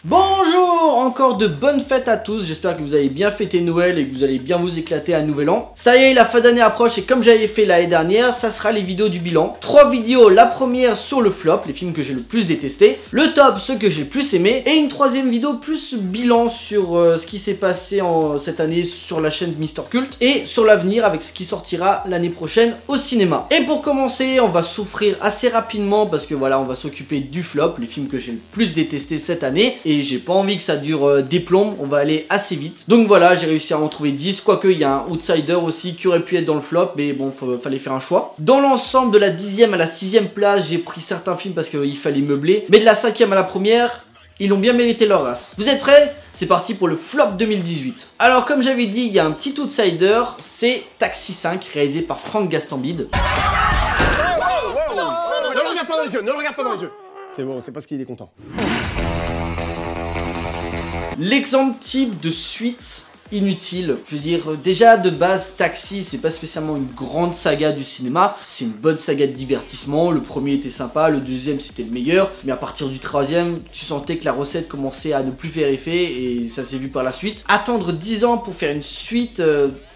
Bonjour, encore de bonnes fêtes à tous, j'espère que vous avez bien fêté Noël et que vous allez bien vous éclater à Nouvel An. Ça y est, la fin d'année approche et comme j'avais fait l'année dernière, ça sera les vidéos du bilan. 3 vidéos, la première sur le flop, les films que j'ai le plus détesté, le top, ceux que j'ai le plus aimé, et une troisième vidéo plus bilan sur ce qui s'est passé cette année sur la chaîne Mister Cult et sur l'avenir avec ce qui sortira l'année prochaine au cinéma. Et pour commencer, on va souffrir assez rapidement parce que voilà, on va s'occuper du flop, les films que j'ai le plus détesté cette année. Et j'ai pas envie que ça dure des plombes, on va aller assez vite. Donc voilà, j'ai réussi à en trouver 10, quoique il y a un outsider aussi qui aurait pu être dans le flop, mais bon, fallait faire un choix. Dans l'ensemble, de la 10e à la 6e place, j'ai pris certains films parce qu'il fallait meubler. Mais de la 5e à la première, ils ont bien mérité leur race. Vous êtes prêts? C'est parti pour le flop 2018. Alors comme j'avais dit, il y a un petit outsider, c'est Taxi 5, réalisé par Franck Gastambide. Ne le regarde pas dans les yeux, ne le regarde pas dans les yeux. C'est bon, c'est parce qu'il est content. L'exemple type de suite inutile. Je veux dire, déjà de base, Taxi, c'est pas spécialement une grande saga du cinéma. C'est une bonne saga de divertissement. Le premier était sympa, le deuxième c'était le meilleur. Mais à partir du troisième, tu sentais que la recette commençait à ne plus faire effet et ça s'est vu par la suite. Attendre 10 ans pour faire une suite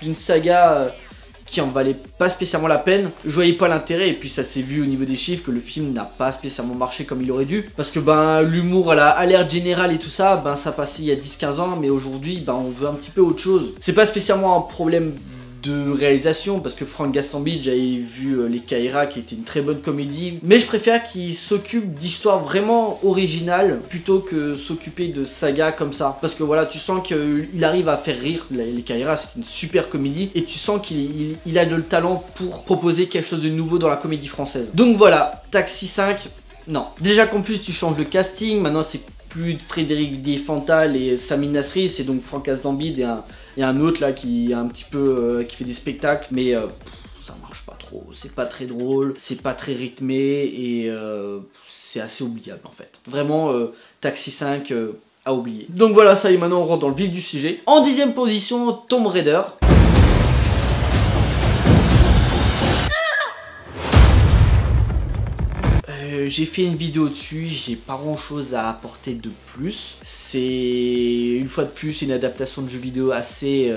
d'une saga qui en valait pas spécialement la peine, je voyais pas l'intérêt et puis ça s'est vu au niveau des chiffres que le film n'a pas spécialement marché comme il aurait dû parce que l'humour à la alerte générale et tout ça, ça passait il y a 10-15 ans mais aujourd'hui on veut un petit peu autre chose. C'est pas spécialement un problème de réalisation parce que Franck Gastambide, j'avais vu Les Caïras qui était une très bonne comédie, mais je préfère qu'il s'occupe d'histoires vraiment originales plutôt que s'occuper de sagas comme ça parce que voilà, tu sens qu'il arrive à faire rire. Les Caïras c'est une super comédie et tu sens qu'il a le talent pour proposer quelque chose de nouveau dans la comédie française. Donc voilà, Taxi 5, non. Déjà qu'en plus tu changes le casting, maintenant c'est plus de Frédéric Diefenthal et Sami Nasri, c'est donc Franck Gastambide et un autre là qui est un petit peu qui fait des spectacles, mais ça marche pas trop, c'est pas très drôle, c'est pas très rythmé et c'est assez oubliable en fait. Vraiment Taxi 5 à oublier. Donc voilà, ça y est, maintenant on rentre dans le vif du sujet. En 10e position, Tomb Raider. J'ai fait une vidéo dessus, j'ai pas grand chose à apporter de plus. C'est une fois de plus une adaptation de jeu vidéo assez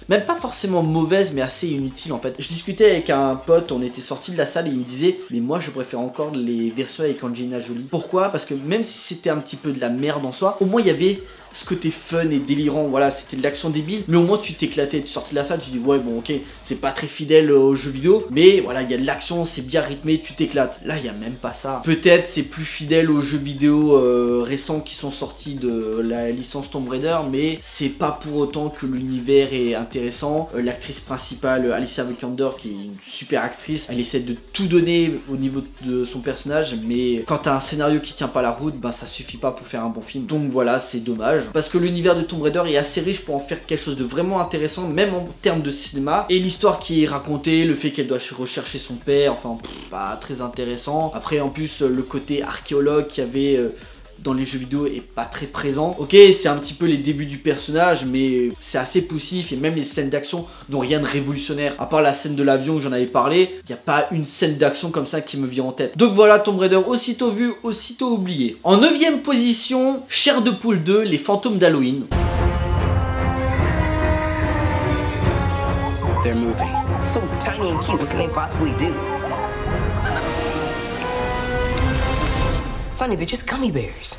même pas forcément mauvaise mais assez inutile en fait. Je discutais avec un pote, on était sorti de la salle et il me disait mais moi je préfère encore les versions avec Angelina Jolie. Pourquoi? Parce que même si c'était un petit peu de la merde en soi, au moins il y avait ce côté fun et délirant, voilà, c'était de l'action débile, mais au moins tu t'éclatais, tu sortais de la salle, tu dis ouais bon ok, c'est pas très fidèle aux jeux vidéo, mais voilà, il y a de l'action, c'est bien rythmé, tu t'éclates. Là il y a même pas ça. Peut-être c'est plus fidèle aux jeux vidéo récents qui sont sortis de la licence Tomb Raider, mais c'est pas pour autant que l'univers est intéressant. L'actrice principale, Alicia Vikander, qui est une super actrice, elle essaie de tout donner au niveau de son personnage, mais quand t'as un scénario qui tient pas la route, ça suffit pas pour faire un bon film. Donc voilà, c'est dommage. Parce que l'univers de Tomb Raider est assez riche pour en faire quelque chose de vraiment intéressant, même en termes de cinéma. Et l'histoire qui est racontée, le fait qu'elle doit rechercher son père, enfin, pas très intéressant. Après, en plus, le côté archéologue qu'il y avait dans les jeux vidéo est pas très présent. Ok, c'est un petit peu les débuts du personnage, mais c'est assez poussif et même les scènes d'action n'ont rien de révolutionnaire. À part la scène de l'avion que j'en avais parlé, il n'y a pas une scène d'action comme ça qui me vient en tête. Donc voilà, Tomb Raider aussitôt vu, aussitôt oublié. En 9e position, Chair de Poule 2, Les Fantômes d'Halloween. They're moving. So tiny and cute, what can they possibly do? Sonny, they're just gummy bears.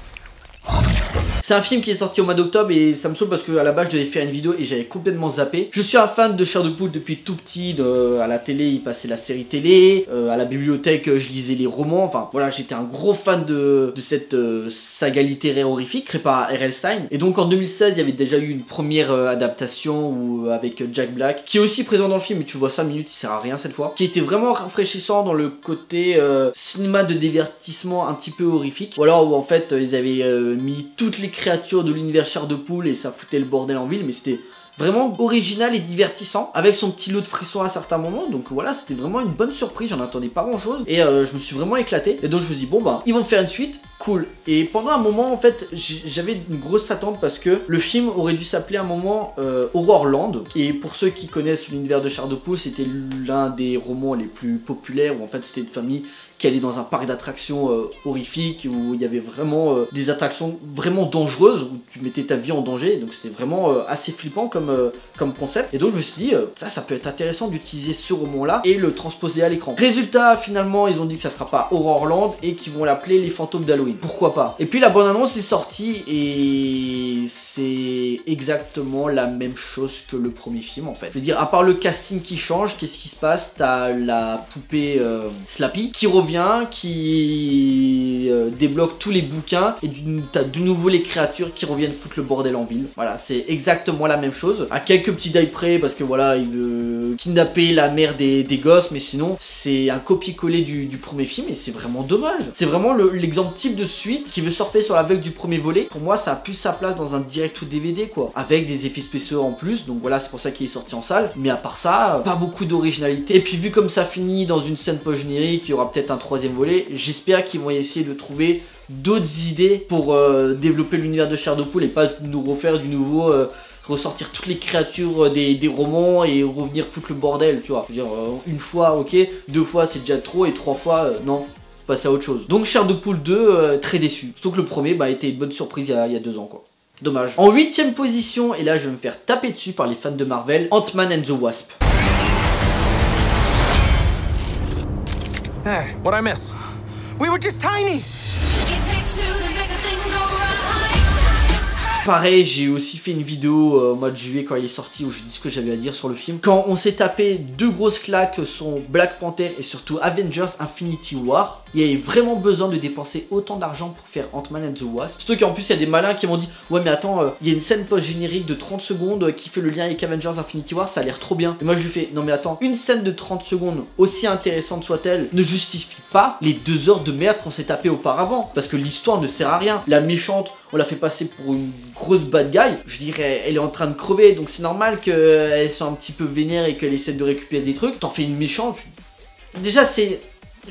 C'est un film qui est sorti au mois d'octobre et ça me saoule parce qu'à la base je devais faire une vidéo et j'avais complètement zappé. Je suis un fan de Chair de Poule depuis tout petit, à la télé il passait la série télé, à la bibliothèque je lisais les romans, enfin voilà, j'étais un gros fan de cette saga littéraire horrifique créée par R.L. Stine. Et donc en 2016 il y avait déjà eu une première adaptation avec Jack Black qui est aussi présent dans le film, mais tu vois 5 minutes, il sert à rien cette fois, qui était vraiment rafraîchissant dans le côté cinéma de divertissement un petit peu horrifique. Ou alors où en fait ils avaient mis toutes les créatures de l'univers Chair de Poule et ça foutait le bordel en ville, mais c'était vraiment original et divertissant, avec son petit lot de frissons à certains moments. Donc voilà, c'était vraiment une bonne surprise, j'en attendais pas grand chose et je me suis vraiment éclaté. Et donc je me suis dit bon bah ils vont faire une suite, cool. Et pendant un moment en fait j'avais une grosse attente parce que le film aurait dû s'appeler à un moment Horrorland. Et pour ceux qui connaissent l'univers de Chair de Poule, c'était l'un des romans les plus populaires où en fait c'était une famille qui allait dans un parc d'attractions horrifiques où il y avait vraiment des attractions vraiment dangereuses où tu mettais ta vie en danger. Donc c'était vraiment assez flippant comme concept. Et donc je me suis dit ça peut être intéressant d'utiliser ce roman là et le transposer à l'écran. Résultat, finalement ils ont dit que ça sera pas Horrorland et qu'ils vont l'appeler Les Fantômes d'Halloween. Pourquoi pas? Et puis la bande annonce est sortie et c'est exactement la même chose que le premier film en fait. Je veux dire, à part le casting qui change, qu'est-ce qui se passe? T'as la poupée Slappy qui revient, qui débloque tous les bouquins et t'as de nouveau les créatures qui reviennent foutre le bordel en ville. Voilà, c'est exactement la même chose. À quelques petits détails près parce que voilà, il veut kidnapper la mère des gosses, mais sinon c'est un copier-coller du premier film et c'est vraiment dommage. C'est vraiment l'exemple type de suite qui veut surfer sur la vague du premier volet. Pour moi, ça a plus sa place dans un direct ou DVD quoi, avec des effets spéciaux en plus. Donc voilà, c'est pour ça qu'il est sorti en salle. Mais à part ça, pas beaucoup d'originalité. Et puis vu comme ça finit dans une scène post-générique, il y aura peut-être un troisième volet. J'espère qu'ils vont essayer de trouver d'autres idées pour développer l'univers de Chair de Poule et pas nous refaire du nouveau, ressortir toutes les créatures des romans et revenir foutre le bordel, tu vois. Je veux dire, une fois ok, deux fois c'est déjà trop et trois fois non. Passer à autre chose. Donc Chair de Poule 2, très déçu. Surtout que le premier était une bonne surprise il y a 2 ans quoi. Dommage. En 8ème position, et là je vais me faire taper dessus par les fans de Marvel, Ant-Man and the Wasp. Hey, what'd I miss? We were just tiny! Pareil, j'ai aussi fait une vidéo au mois de juillet quand il est sorti où j'ai dit ce que j'avais à dire sur le film. Quand on s'est tapé 2 grosses claques sont Black Panther et surtout Avengers Infinity War, il y avait vraiment besoin de dépenser autant d'argent pour faire Ant-Man and the Wasp. Surtout qu'en plus il y a des malins qui m'ont dit ouais mais attends, il y a une scène post-générique de 30 secondes qui fait le lien avec Avengers Infinity War, ça a l'air trop bien. Et moi je lui fais non mais attends, une scène de 30 secondes aussi intéressante soit-elle ne justifie pas les 2 heures de merde qu'on s'est tapé auparavant. Parce que l'histoire ne sert à rien. La méchante, on l'a fait passer pour une grosse bad guy. Je dirais, elle est en train de crever, donc c'est normal qu'elle soit un petit peu vénère et qu'elle essaie de récupérer des trucs. T'en fais une méchante. Déjà, c'est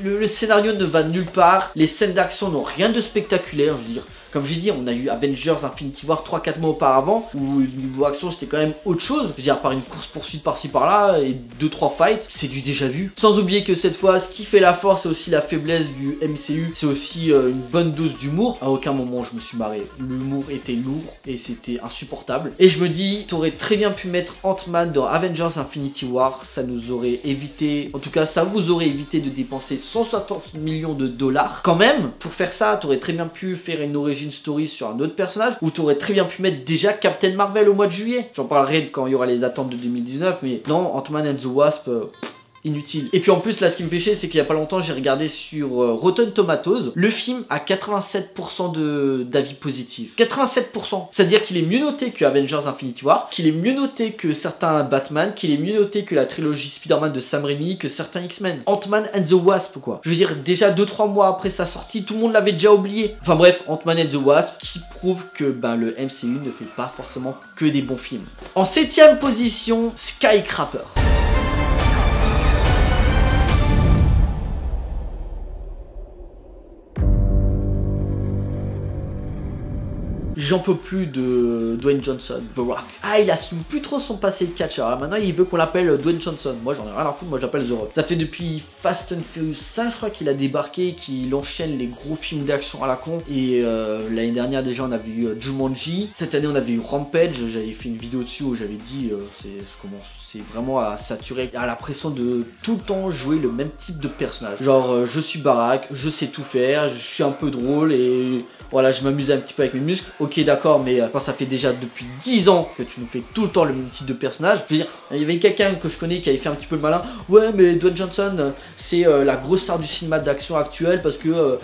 le scénario ne va nulle part. Les scènes d'action n'ont rien de spectaculaire, je veux dire. Comme j'ai dit, on a eu Avengers Infinity War 3-4 mois auparavant, où niveau action c'était quand même autre chose. Je veux dire, à part une course poursuite par-ci par-là et 2-3 fights, c'est du déjà vu. Sans oublier que cette fois, ce qui fait la force et aussi la faiblesse du MCU, c'est aussi une bonne dose d'humour. À aucun moment je me suis marré. L'humour était lourd et c'était insupportable. Et je me dis, t'aurais très bien pu mettre Ant-Man dans Avengers Infinity War, ça nous aurait évité, en tout cas ça vous aurait évité de dépenser 160 millions de dollars. Quand même, pour faire ça, t'aurais très bien pu faire une origin story sur un autre personnage, ou t'aurais très bien pu mettre déjà Captain Marvel au mois de juillet. J'en parlerai quand il y aura les attentes de 2019, mais non, Ant-Man and the Wasp, inutile. Et puis en plus là ce qui me fait chier c'est qu'il y a pas longtemps j'ai regardé sur Rotten Tomatoes, le film a 87% d'avis positifs. 87%, c'est-à-dire qu'il est mieux noté que Avengers Infinity War, qu'il est mieux noté que certains Batman, qu'il est mieux noté que la trilogie Spider-Man de Sam Raimi, que certains X-Men. Ant-Man and the Wasp quoi. Je veux dire déjà 2-3 mois après sa sortie, tout le monde l'avait déjà oublié. Enfin bref, Ant-Man and the Wasp qui prouve que le MCU ne fait pas forcément que des bons films. En 7ème position, Skycrapper. J'en peux plus de Dwayne Johnson, The Rock. Ah, il assume plus trop son passé de catcher. Maintenant, il veut qu'on l'appelle Dwayne Johnson. Moi, j'en ai rien à foutre, moi j'appelle The Rock. Ça fait depuis Fast and Furious 5, je crois qu'il a débarqué, qu'il enchaîne les gros films d'action à la con. Et l'année dernière, déjà, on avait eu Jumanji. Cette année, on avait eu Rampage. J'avais fait une vidéo dessus où j'avais dit, c'est vraiment à saturer, à la pression de tout le temps jouer le même type de personnage. Genre, je suis baraque, je sais tout faire, je suis un peu drôle et voilà, je m'amuse un petit peu avec mes muscles. Ok, d'accord, mais quand ça fait déjà depuis 10 ans que tu nous fais tout le temps le même type de personnage, je veux dire, il y avait quelqu'un que je connais qui avait fait un petit peu le malin. Ouais, mais Dwayne Johnson, c'est la grosse star du cinéma d'action actuel parce que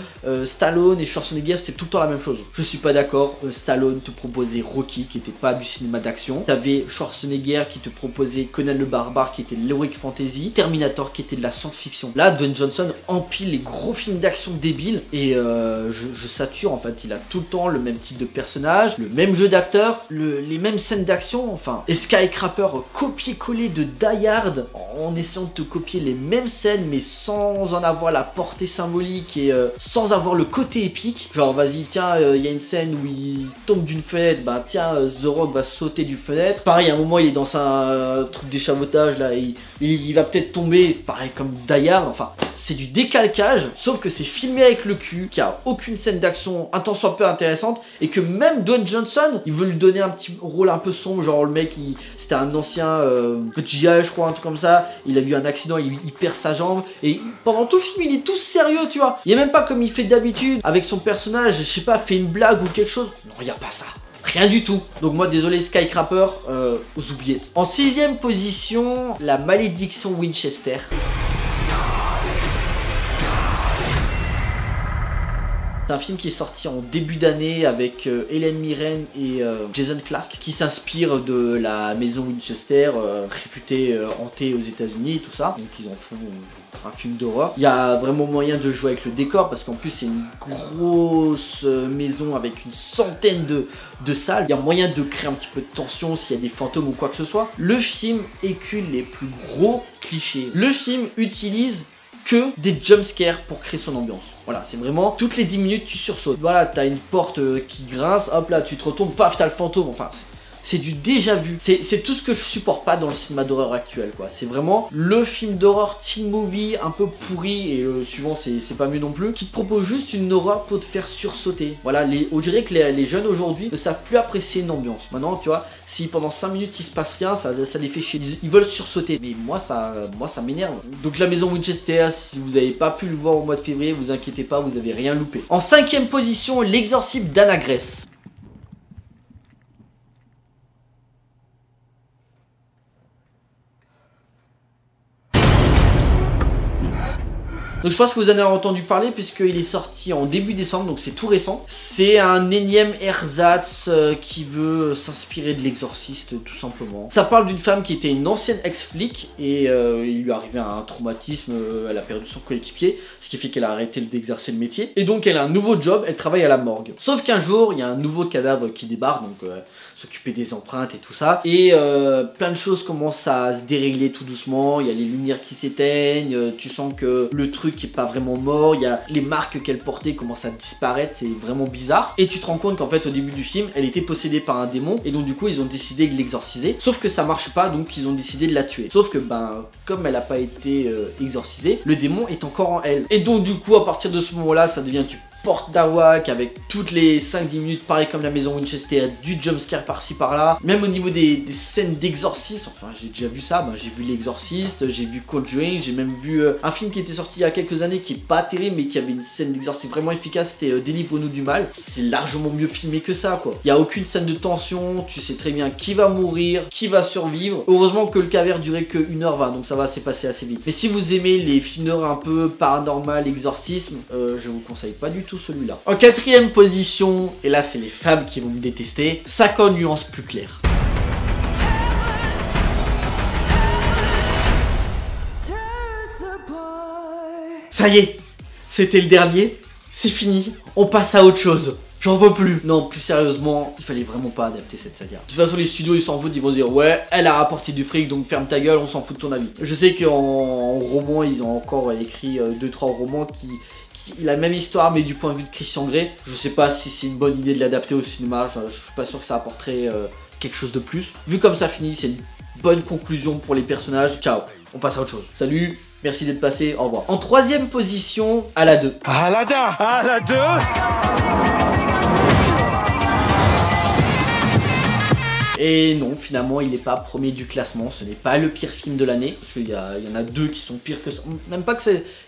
Stallone et Schwarzenegger, c'était tout le temps la même chose. Je suis pas d'accord. Stallone te proposait Rocky, qui était pas du cinéma d'action. T'avais Schwarzenegger qui te proposait Conan le Barbare qui était de l'heroic fantasy, Terminator qui était de la science-fiction. Là, Dwayne Johnson empile les gros films d'action débiles et je sature en fait. Il a tout le temps le même type de personnage, le même jeu d'acteur, les mêmes scènes d'action, enfin. Et Skycrapper copier-coller de Die Hard en essayant de te copier les mêmes scènes mais sans en avoir la portée symbolique et sans avoir le côté épique. Genre vas-y tiens, il y a une scène où il tombe d'une fenêtre, bah tiens The Rock va sauter d'une fenêtre. Pareil, à un moment il est dans un truc d'échafaudage là, il va peut-être tomber, pareil comme Die Hard, enfin c'est du décalcage, sauf que c'est filmé avec le cul, qu'il n'y a aucune scène d'action un tant soit peu intéressante, et que même Dwayne Johnson, il veut lui donner un petit rôle un peu sombre, genre le mec, c'était un ancien GI, je crois, un truc comme ça, il a eu un accident, il perd sa jambe, et pendant tout le film, il est tout sérieux, tu vois. Il n'y a même pas comme il fait d'habitude, avec son personnage, je sais pas, fait une blague ou quelque chose. Non, il n'y a pas ça. Rien du tout. Donc moi désolé Skycrapper, aux oubliettes. En 6ème position, la malédiction Winchester. C'est un film qui est sorti en début d'année avec Helen Mirren et Jason Clarke, qui s'inspire de la maison Winchester, réputée hantée aux États-Unis et tout ça. Donc ils en font un film d'horreur. Il y a vraiment moyen de jouer avec le décor parce qu'en plus c'est une grosse maison avec une centaine de salles. Il y a moyen de créer un petit peu de tension s'il y a des fantômes ou quoi que ce soit. Le film écule les plus gros clichés. Le film utilise que des jumpscares pour créer son ambiance. Voilà, c'est vraiment toutes les 10 minutes tu sursautes. Voilà, t'as une porte qui grince, hop là tu te retournes, paf t'as le fantôme. Enfin, c'est du déjà vu. C'est tout ce que je supporte pas dans le cinéma d'horreur actuel, quoi. C'est vraiment le film d'horreur teen movie un peu pourri, et suivant c'est pas mieux non plus, qui te propose juste une horreur pour te faire sursauter. Voilà, on dirait que les jeunes aujourd'hui ne savent plus apprécier une ambiance. Maintenant, tu vois, si pendant 5 minutes il se passe rien, ça les fait chier. Ils veulent sursauter. Mais moi ça m'énerve. Donc la maison Winchester, si vous n'avez pas pu le voir au mois de février, vous inquiétez pas, vous avez rien loupé. En 5ème position, l'exorcisme d'Anna Grace. Donc je pense que vous en avez entendu parler puisqu'il est sorti en début décembre, donc c'est tout récent. C'est un énième ersatz qui veut s'inspirer de l'exorciste tout simplement. Ça parle d'une femme qui était une ancienne ex-flic et il lui arrivait un traumatisme, elle a perdu son coéquipier, ce qui fait qu'elle a arrêté d'exercer le métier. Et donc elle a un nouveau job, elle travaille à la morgue. Sauf qu'un jour, il y a un nouveau cadavre qui débarque, donc s'occuper des empreintes et tout ça. Et plein de choses commencent à se dérégler tout doucement, il y a les lumières qui s'éteignent, tu sens que le truc qui est pas vraiment mort, il y a les marques qu'elle portait commencent à disparaître, c'est vraiment bizarre. Et tu te rends compte qu'en fait au début du film, elle était possédée par un démon et donc du coup ils ont décidé de l'exorciser. Sauf que ça marche pas, donc ils ont décidé de la tuer. Sauf que ben comme elle a pas été exorcisée, le démon est encore en elle. Et donc du coup à partir de ce moment-là, ça devient du porte d'Awak avec toutes les 5-10 minutes, pareil comme la maison Winchester, du jumpscare par-ci par-là. Même au niveau des scènes d'exorcisme, enfin j'ai déjà vu ça, j'ai vu l'exorciste, j'ai vu Conjuring, j'ai même vu un film qui était sorti il y a quelques années qui est pas terrible mais qui avait une scène d'exorcisme vraiment efficace, c'était Délivre-nous du mal. C'est largement mieux filmé que ça quoi. Il n'y a aucune scène de tension, tu sais très bien qui va mourir, qui va survivre. Heureusement que le caverne durait que 1h20 donc ça va, c'est passé assez vite. Mais si vous aimez les films d'horreur un peu paranormal, exorcisme, je vous conseille pas du tout celui-là. En 4ème position, et là c'est les femmes qui vont me détester, 50 nuances plus claires. Ça y est, c'était le dernier, c'est fini, on passe à autre chose. J'en peux plus. Non, plus sérieusement, il fallait vraiment pas adapter cette saga. De toute façon, les studios, ils s'en foutent, ils vont dire ouais, elle a rapporté du fric, donc ferme ta gueule, on s'en fout de ton avis. Je sais qu'en roman, ils ont encore écrit 2-3 romans qui la même histoire mais du point de vue de Christian Grey. Je sais pas si c'est une bonne idée de l'adapter au cinéma, je suis pas sûr que ça apporterait quelque chose de plus. Vu comme ça finit, c'est une bonne conclusion pour les personnages. Ciao, on passe à autre chose. Salut, merci d'être passé, au revoir. En 3ème position, Aladdin. Aladdin! Aladdin! Et non, finalement, il n'est pas premier du classement. Ce n'est pas le pire film de l'année. Parce qu'il y en a deux qui sont pires que ça. Même pas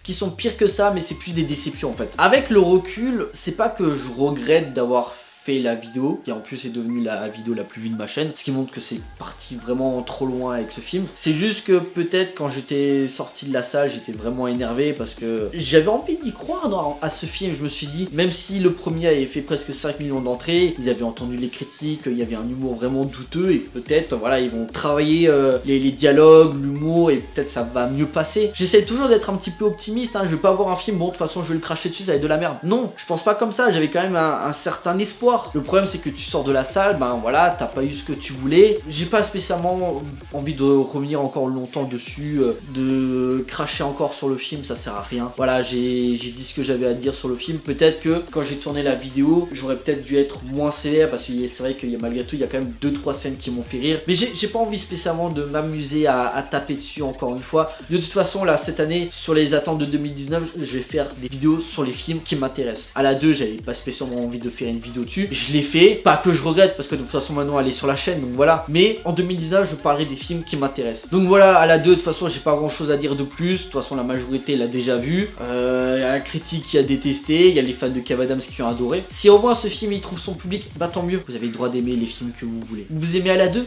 qui sont pires que ça, mais c'est plus des déceptions en fait. Avec le recul, c'est pas que je regrette d'avoir fait la vidéo, qui en plus est devenue la vidéo la plus vue de ma chaîne, ce qui montre que c'est parti vraiment trop loin avec ce film. C'est juste que peut-être quand j'étais sorti de la salle, j'étais vraiment énervé parce que j'avais envie d'y croire à ce film. Je me suis dit, même si le premier avait fait presque 5 millions d'entrées, ils avaient entendu les critiques, il y avait un humour vraiment douteux et peut-être voilà, ils vont travailler les dialogues, l'humour et peut-être ça va mieux passer. J'essaie toujours d'être un petit peu optimiste, hein. Je vais pas voir un film, bon de toute façon je vais le cracher dessus, ça va être de la merde. Non, je pense pas comme ça, j'avais quand même un certain espoir. Le problème c'est que tu sors de la salle, ben voilà, t'as pas eu ce que tu voulais. J'ai pas spécialement envie de revenir encore longtemps dessus, de cracher encore sur le film, ça sert à rien. Voilà, j'ai dit ce que j'avais à dire sur le film. Peut-être que quand j'ai tourné la vidéo, j'aurais peut-être dû être moins sévère parce que c'est vrai qu'il y a malgré tout, il y a quand même 2-3 scènes qui m'ont fait rire. Mais j'ai pas envie spécialement de m'amuser à taper dessus encore une fois. De toute façon, là, cette année, sur les attentes de 2019, je vais faire des vidéos sur les films qui m'intéressent. À la 2, j'avais pas spécialement envie de faire une vidéo dessus. Je l'ai fait, pas que je regrette parce que de toute façon maintenant elle est sur la chaîne, donc voilà. Mais en 2019, je parlerai des films qui m'intéressent. Donc voilà, à la 2, de toute façon, j'ai pas grand chose à dire de plus. De toute façon, la majorité l'a déjà vu. Il y a un critique qui a détesté, il y a les fans de Kev Adams qui ont adoré. Si au moins ce film il trouve son public, bah tant mieux. Vous avez le droit d'aimer les films que vous voulez. Vous aimez à la 2,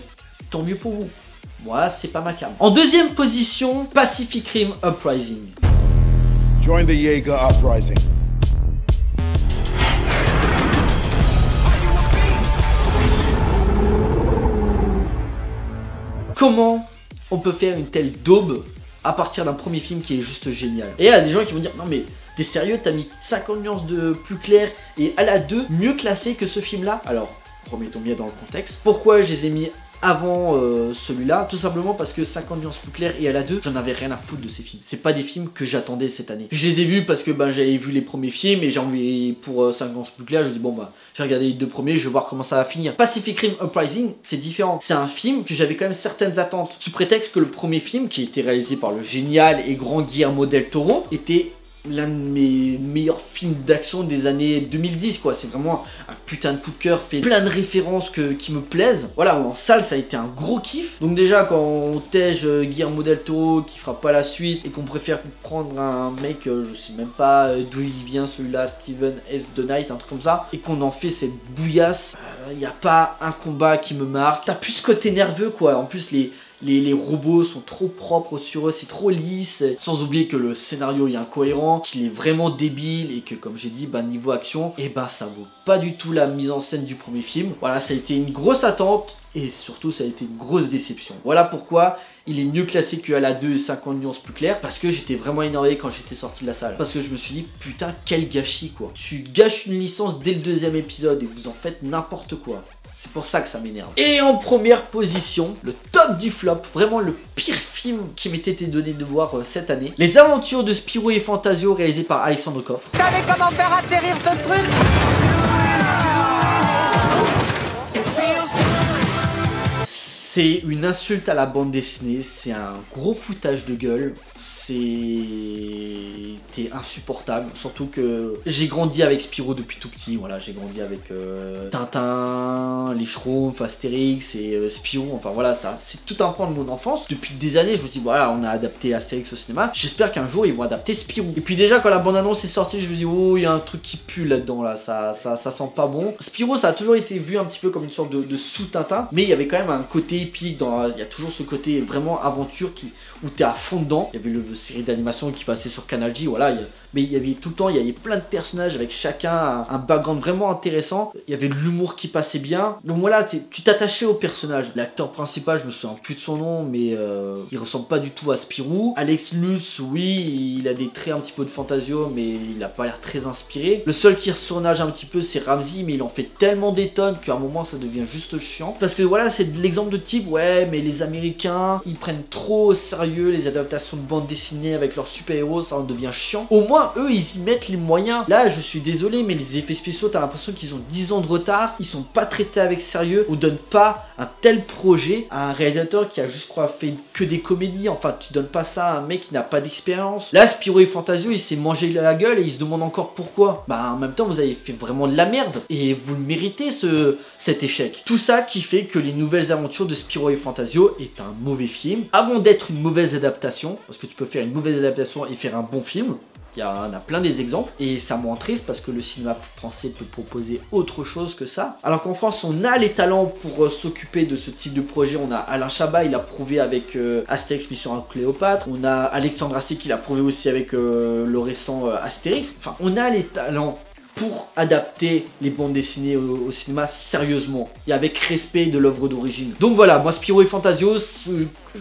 tant mieux pour vous. Moi, c'est pas ma cam. En deuxième position, Pacific Rim Uprising. Join the Jaeger Uprising. Comment on peut faire une telle daube à partir d'un premier film qui est juste génial? Et il y a des gens qui vont dire non mais t'es sérieux, t'as mis 50 nuances de plus clair et à la 2 mieux classé que ce film là? Alors remettons bien dans le contexte. Pourquoi je les ai mis avant celui-là? Tout simplement parce que 50 nuances plus claires et à la 2, j'en avais rien à foutre de ces films. C'est pas des films que j'attendais cette année. Je les ai vus parce que ben, j'avais vu les premiers films et j'ai envie pour 50 nuances plus claires. Je me dis bon bah j'ai regardé les 2 premiers, je vais voir comment ça va finir. Pacific Rim Uprising, c'est différent. C'est un film que j'avais quand même certaines attentes. Sous prétexte que le premier film, qui était réalisé par le génial et grand Guillermo del Toro, était l'un de mes meilleurs films d'action des années 2010 quoi. C'est vraiment un putain de coup de cœur, fait plein de références qui me plaisent. Voilà, en salle ça a été un gros kiff. Donc déjà quand on tège Guillermo del Toro qui fera pas la suite et qu'on préfère prendre un mec, je sais même pas d'où il vient celui-là, Steven S. The Night, un truc comme ça, et qu'on en fait cette bouillasse, il n'y a pas un combat qui me marque. T'as plus ce côté nerveux quoi. En plus les robots sont trop propres sur eux, c'est trop lisse. Sans oublier que le scénario est incohérent, qu'il est vraiment débile et que comme j'ai dit, bah niveau action, et bah ça vaut pas du tout la mise en scène du premier film. Voilà, ça a été une grosse attente et surtout ça a été une grosse déception. Voilà pourquoi il est mieux classé que à la 2 et 50 nuances plus claires, parce que j'étais vraiment énervé quand j'étais sorti de la salle. Parce que je me suis dit putain quel gâchis quoi. Tu gâches une licence dès le 2e épisode et vous en faites n'importe quoi. C'est pour ça que ça m'énerve. Et en première position, le top du flop, vraiment le pire film qui m'était été donné de voir cette année. Les aventures de Spirou et Fantasio réalisé par Alexandre Koff. Vous savez comment faire atterrir ce truc? C'est une insulte à la bande dessinée, c'est un gros foutage de gueule. C'était insupportable, surtout que j'ai grandi avec Spirou depuis tout petit. Voilà, j'ai grandi avec Tintin, les Schtroumpfs, Astérix et Spirou. Enfin voilà, ça c'est tout un pan de mon enfance. Depuis des années, je me dis voilà, on a adapté Astérix au cinéma. J'espère qu'un jour ils vont adapter Spirou. Et puis déjà quand la bande-annonce est sortie, je me dis oh il y a un truc qui pue là-dedans là, ça sent pas bon. Spirou ça a toujours été vu un petit peu comme une sorte de sous-Tintin, mais il y avait quand même un côté épique. Il y a toujours ce côté vraiment aventure où t'es à fond dedans. Il y avait le série d'animation qui passait sur Canal J, voilà, mais il y avait tout le temps, il y avait plein de personnages avec chacun un background vraiment intéressant. Il y avait de l'humour qui passait bien. Donc voilà, tu t'attachais au personnage. L'acteur principal, je me souviens plus de son nom, mais il ressemble pas du tout à Spirou. Alex Lutz, oui, il a des traits un petit peu de Fantasio, mais il a pas l'air très inspiré. Le seul qui surnage un petit peu, c'est Ramsey, mais il en fait tellement des tonnes qu'à un moment ça devient juste chiant. Parce que voilà, c'est l'exemple de type, ouais, mais les Américains, ils prennent trop au sérieux les adaptations de bande dessinée avec leurs super-héros, ça en devient chiant. Au moins, eux, ils y mettent les moyens. Là, je suis désolé, mais les effets spéciaux, t'as l'impression qu'ils ont 10 ans de retard. Ils sont pas traités avec sérieux. On donne pas un tel projet à un réalisateur qui a juste, je crois, fait que des comédies. Enfin, tu donnes pas ça à un mec qui n'a pas d'expérience. Là, Spirou et Fantasio, il s'est mangé la gueule et il se demande encore pourquoi. Bah, en même temps, vous avez fait vraiment de la merde. Et vous le méritez, cet échec. Tout ça qui fait que les nouvelles aventures de Spirou et Fantasio est un mauvais film. Avant d'être une mauvaise adaptation, parce que tu peux faire une mauvaise adaptation et faire un bon film, Il y en a plein des exemples et ça me rend triste parce que le cinéma français peut proposer autre chose que ça. Alors qu'en France, on a les talents pour s'occuper de ce type de projet. On a Alain Chabat, il a prouvé avec Astérix Mission Cléopâtre. On a Alexandre Astier qui l'a prouvé aussi avec le récent Astérix. Enfin, on a les talents pour adapter les bandes dessinées au cinéma sérieusement et avec respect de l'œuvre d'origine. Donc voilà, moi Spirou et Fantasio,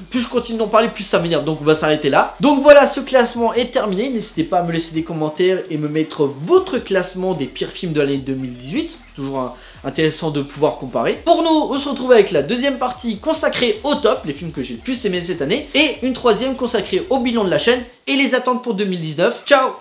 plus je continue d'en parler, plus ça m'énerve, donc on va s'arrêter là. Donc voilà, ce classement est terminé, n'hésitez pas à me laisser des commentaires et me mettre votre classement des pires films de l'année 2018, c'est toujours intéressant de pouvoir comparer. Pour nous, on se retrouve avec la deuxième partie consacrée au top, les films que j'ai le plus aimé cette année, et une troisième consacrée au bilan de la chaîne et les attentes pour 2019. Ciao!